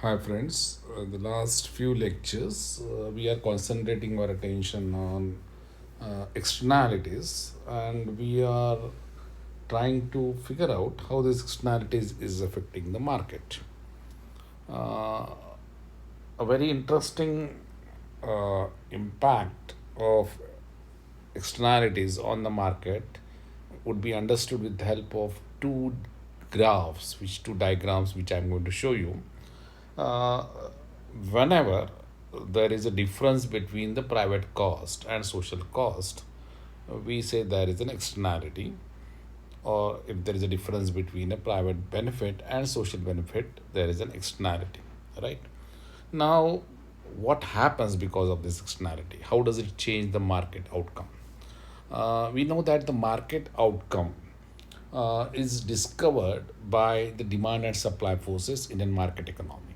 Hi friends, the last few lectures we are concentrating our attention on externalities, and we are trying to figure out how these externalities is affecting the market. Uh, a very interesting impact of externalities on the market would be understood with the help of two diagrams which I'm going to show you. uh, Whenever there is a difference between the private cost and social cost, we say there is an externality, or if there is a difference between a private benefit and social benefit, there is an externality, right? Now, what happens because of this externality? How does it change the market outcome? We know that the market outcome is discovered by the demand and supply forces in a market economy,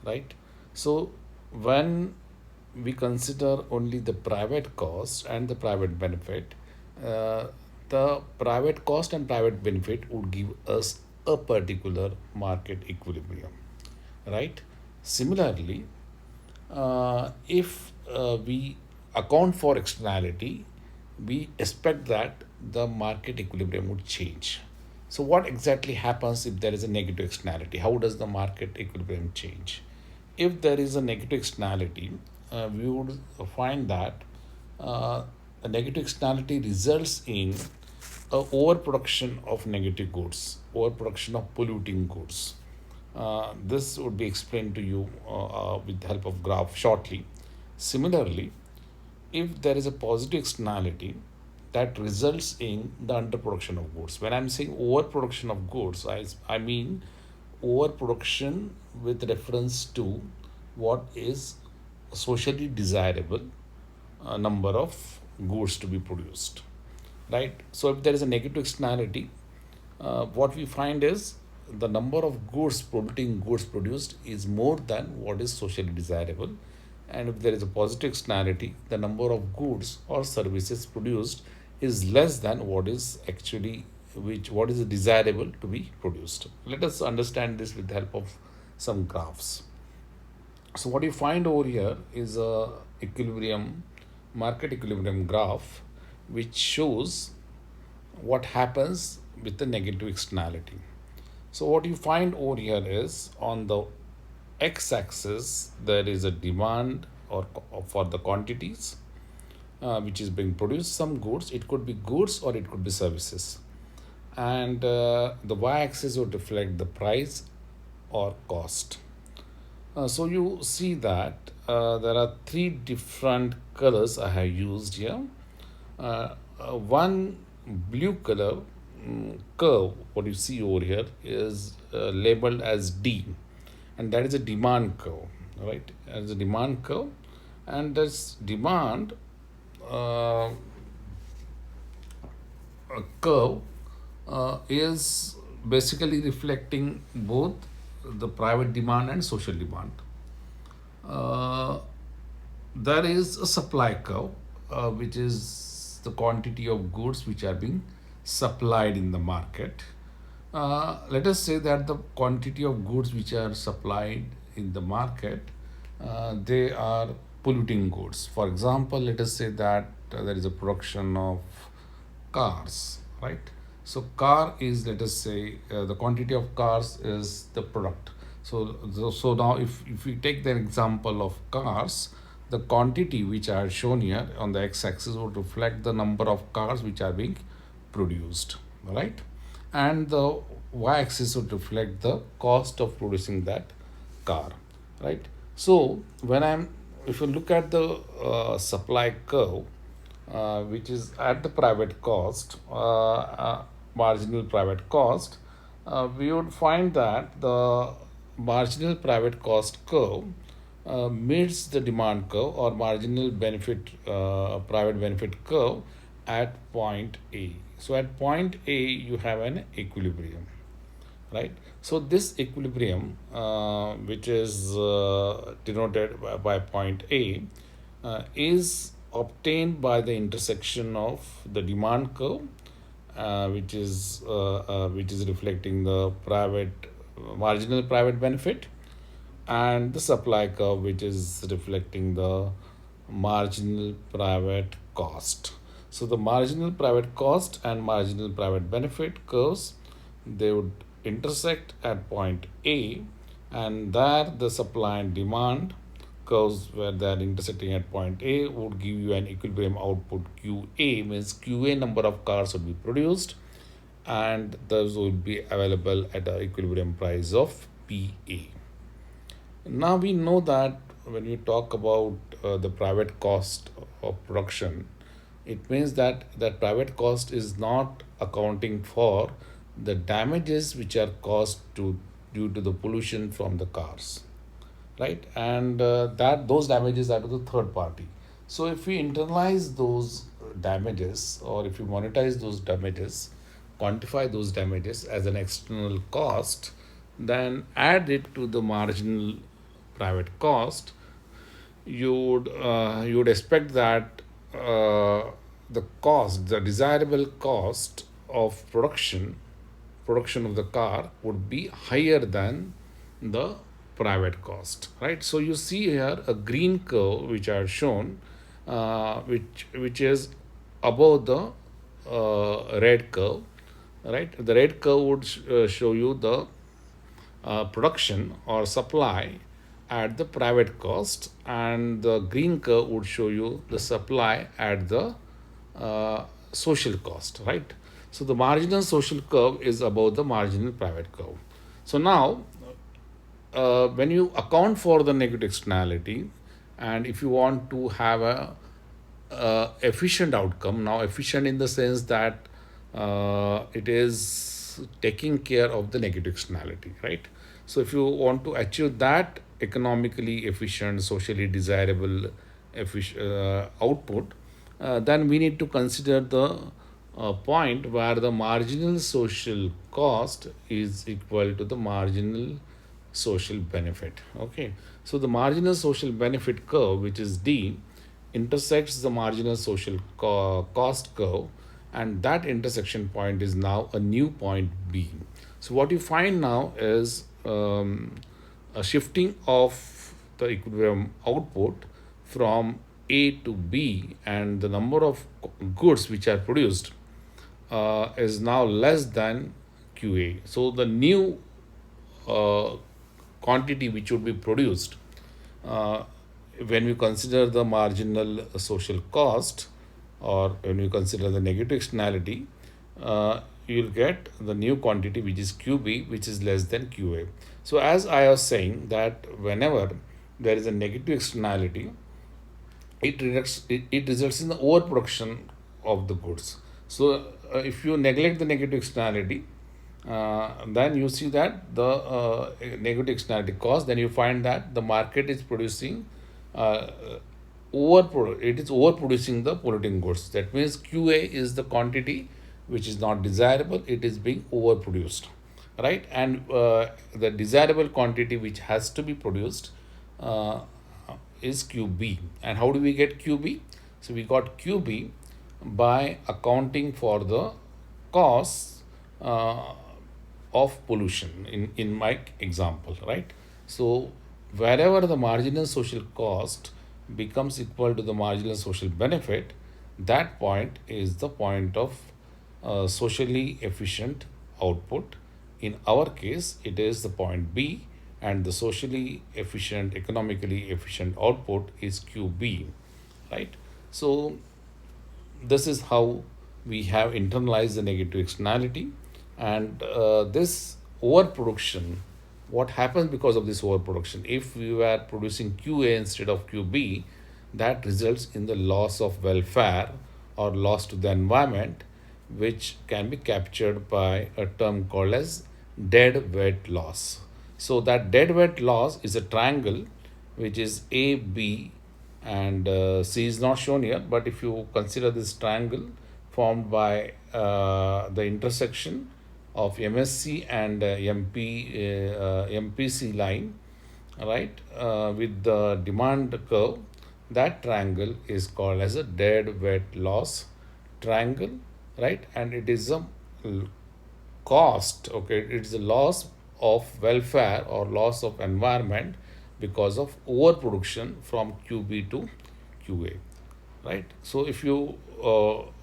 right? So when we consider only the private cost and the private benefit, uh, the private cost and private benefit would give us a particular market equilibrium, right? Similarly, if we account for externality, we expect that the market equilibrium would change. So, what exactly happens if there is a negative externality? How does the market equilibrium change? If there is a negative externality, we would find that uh, a negative externality results in a overproduction of negative goods, overproduction of polluting goods. This would be explained to you with the help of graph shortly. Similarly, if there is a positive externality, that results in the underproduction of goods. When I'm saying overproduction of goods, I mean overproduction with reference to what is socially desirable number of goods to be produced, right? So if there is a negative externality, what we find is the number of goods, polluting goods produced is more than what is socially desirable. And if there is a positive externality, the number of goods or services produced is less than what is actually what is desirable to be produced. Let us understand this with the help of some graphs. So what you find over here is a equilibrium, market equilibrium graph, which shows what happens with the negative externality. So what you find over here is on the x-axis there is a demand or for the quantities which is being produced. Some goods, it could be goods or it could be services, and the y-axis would reflect the price or cost. So you see that there are three different colors I have used here. One blue color curve, what you see over here, is labeled as D, and that is a demand curve, right? As a demand curve, and this demand uh, curve is basically reflecting both the private demand and social demand. Uh, there is a supply curve, which is the quantity of goods which are being supplied in the market. Let us say that the quantity of goods which are supplied in the market, they are polluting goods. For example, let us say that there is a production of cars, right? So car is, let us say, the quantity of cars is the product. So now if we take the example of cars, the quantity which I have shown here on the x-axis would reflect the number of cars which are being produced, right? And the y-axis would reflect the cost of producing that car, right? So when I'm, if you look at the supply curve, which is at the private cost, marginal private cost, we would find that the marginal private cost curve meets the demand curve or marginal benefit private benefit curve at point A. So at point A, you have an equilibrium, right? So this equilibrium, which is denoted by point A, is obtained by the intersection of the demand curve, which is reflecting the private marginal private benefit, and the supply curve, which is reflecting the marginal private cost. So the marginal private cost and marginal private benefit curves, they would intersect at point A, and there the supply and demand curves where they are intersecting at point A would give you an equilibrium output QA, means QA number of cars would be produced, and those will be available at a equilibrium price of PA. Now we know that when we talk about the private cost of production, it means that that private cost is not accounting for the damages which are caused to due to the pollution from the cars, right? And that those damages are to the third party. So if we internalize those damages, or if we monetize those damages, quantify those damages as an external cost, then add it to the marginal private cost, you would expect that the cost, the desirable cost of production of the car would be higher than the private cost, right? So you see here a green curve which are shown, which is above the red curve, right? The red curve would show you the production or supply at the private cost, and the green curve would show you the supply at the social cost, right? So the marginal social curve is above the marginal private curve. So now, when you account for the negative externality, and if you want to have a efficient outcome, now efficient in the sense that it is taking care of the negative externality, right? So if you want to achieve that economically efficient, socially desirable output, then we need to consider the point where the marginal social cost is equal to the marginal social benefit. Okay, so the marginal social benefit curve, which is D, intersects the marginal social cost curve, and that intersection point is now a new point B. So what you find now is a shifting of the equilibrium output from A to B, and the number of goods which are produced is now less than QA. So the new uh, quantity which would be produced, uh, when we consider the marginal social cost, or when we consider the negative externality, you'll get the new quantity which is QB, which is less than QA. So as I was saying, that whenever there is a negative externality, it results in the overproduction of the goods. So if you neglect the negative externality, then you see that the negative externality cost, then you find that the market is producing uh, it is overproducing the polluting goods. That means QA is the quantity which is not desirable, it is being overproduced, right? And the desirable quantity which has to be produced uh, is QB. And how do we get QB? So we got QB by accounting for the costs of pollution in my example, right? So wherever the marginal social cost becomes equal to the marginal social benefit, that point is the point of socially efficient output. In our case, it is the point B, and the socially efficient, economically efficient output is QB, right? So this is how we have internalized the negative externality, and this overproduction, what happens because of this overproduction, if we were producing QA instead of QB, that results in the loss of welfare or loss to the environment, which can be captured by a term called as dead weight loss. So that dead weight loss is a triangle which is AB, and C is not shown here, but if you consider this triangle formed by the intersection of MSC and MPC line, right, with the demand curve, that triangle is called as a dead weight loss triangle, right? And it is a cost, okay, it's a loss of welfare or loss of environment because of overproduction from QB to QA, right? So if you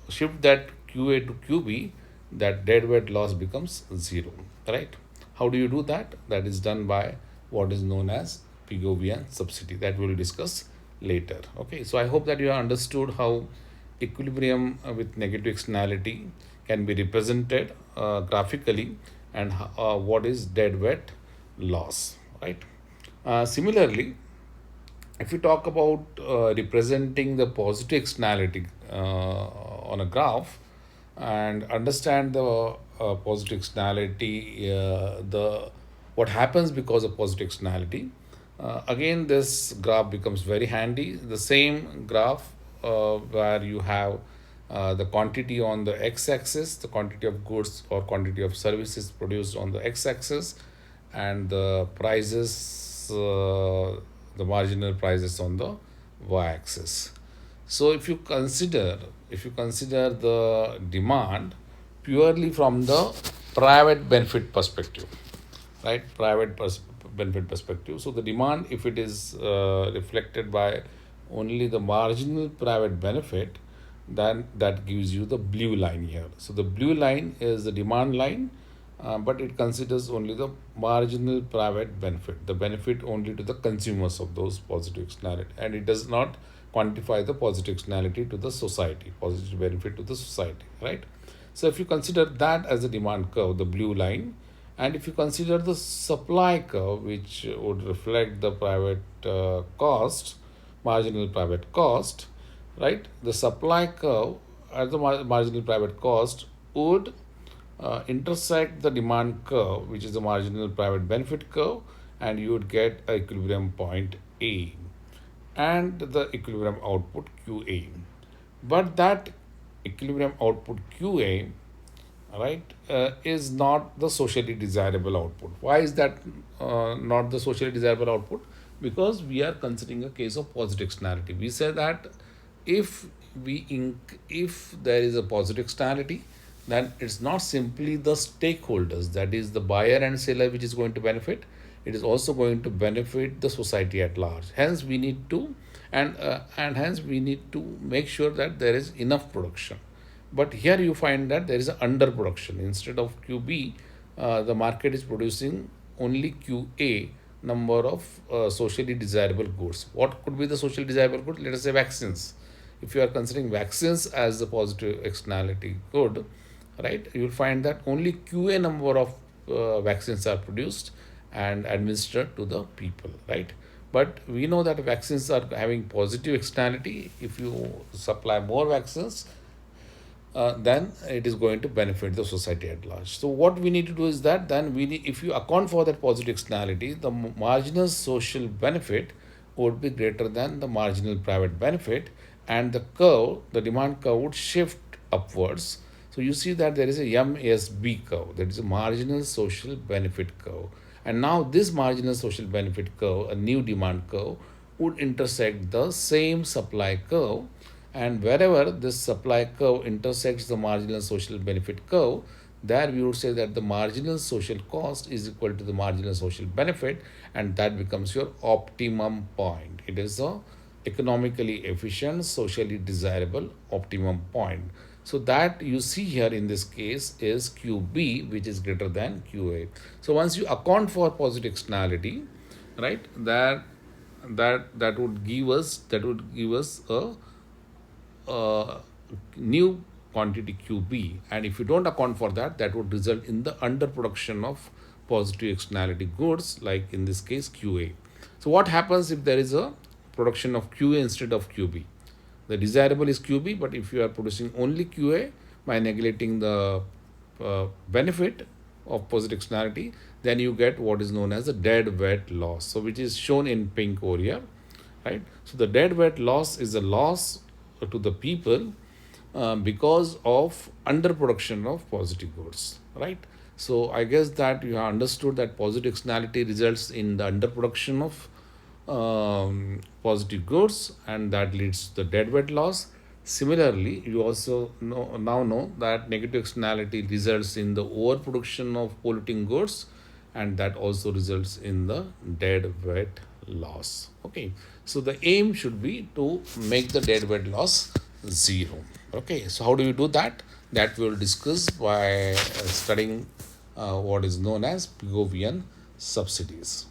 shift that QA to QB, that deadweight loss becomes zero, right? How do you do that? That is done by what is known as Pigovian subsidy that we'll discuss later. Okay, so I hope that you have understood how equilibrium with negative externality can be represented graphically, and what is deadweight loss, right? Similarly, if you talk about representing the positive externality on a graph and understand the positive externality, the what happens because of positive externality, again this graph becomes very handy. The same graph where you have the quantity on the x-axis, the quantity of goods or quantity of services produced on the x-axis, and the prices, the marginal prices on the y-axis. So if you consider the demand purely from the private benefit perspective, right? Benefit perspective. So the demand, if it is reflected by only the marginal private benefit, then that gives you the blue line here. So the blue line is the demand line, but it considers only the marginal private benefit, the benefit only to the consumers of those positive externality, and it does not quantify the positive externality to the society, positive benefit to the society, right? So if you consider that as a demand curve, the blue line, and if you consider the supply curve, which would reflect the private cost, marginal private cost, right? The supply curve at the marginal private cost would intersect the demand curve, which is the marginal private benefit curve, and you would get a equilibrium point A and the equilibrium output QA. But that equilibrium output QA, right, is not the socially desirable output. Why is that not the socially desirable output? Because we are considering a case of positive externality. We say that if if there is a positive externality, then it's not simply the stakeholders, that is the buyer and seller, which is going to benefit. It is also going to benefit the society at large. Hence we need to, and hence we need to make sure that there is enough production. But here you find that there is an underproduction. Instead of QB, the market is producing only QA number of socially desirable goods. What could be the socially desirable goods? Let us say vaccines. If you are considering vaccines as the positive externality good, right, you will find that only QA number of vaccines are produced and administered to the people, right? But we know that vaccines are having positive externality. If you supply more vaccines, then it is going to benefit the society at large. So what we need to do is that then we need, if you account for that positive externality, the marginal social benefit would be greater than the marginal private benefit, and the curve, the demand curve, would shift upwards. So you see that there is a MSB curve, that is a marginal social benefit curve. And now this marginal social benefit curve, a new demand curve, would intersect the same supply curve, and wherever this supply curve intersects the marginal social benefit curve, there we would say that the marginal social cost is equal to the marginal social benefit, and that becomes your optimum point. It is a economically efficient, socially desirable optimum point. So that you see here in this case is QB, which is greater than QA. So once you account for positive externality, right, that would give us a new quantity QB, and if you don't account for that, that would result in the underproduction of positive externality goods, like in this case QA. So what happens if there is a production of QA instead of QB? The desirable is QB, but if you are producing only QA by neglecting the benefit of positive externality, then you get what is known as the dead weight loss, so which is shown in pink over here, right? So the dead weight loss is a loss to the people because of underproduction of positive goods, right? So I guess that you have understood that positive externality results in the underproduction of positive goods, and that leads to the deadweight loss. Similarly, you also now know that negative externality results in the overproduction of polluting goods, and that also results in the deadweight loss. Okay, so the aim should be to make the deadweight loss zero. Okay, so how do you do that? That we will discuss by studying what is known as Pigovian subsidies.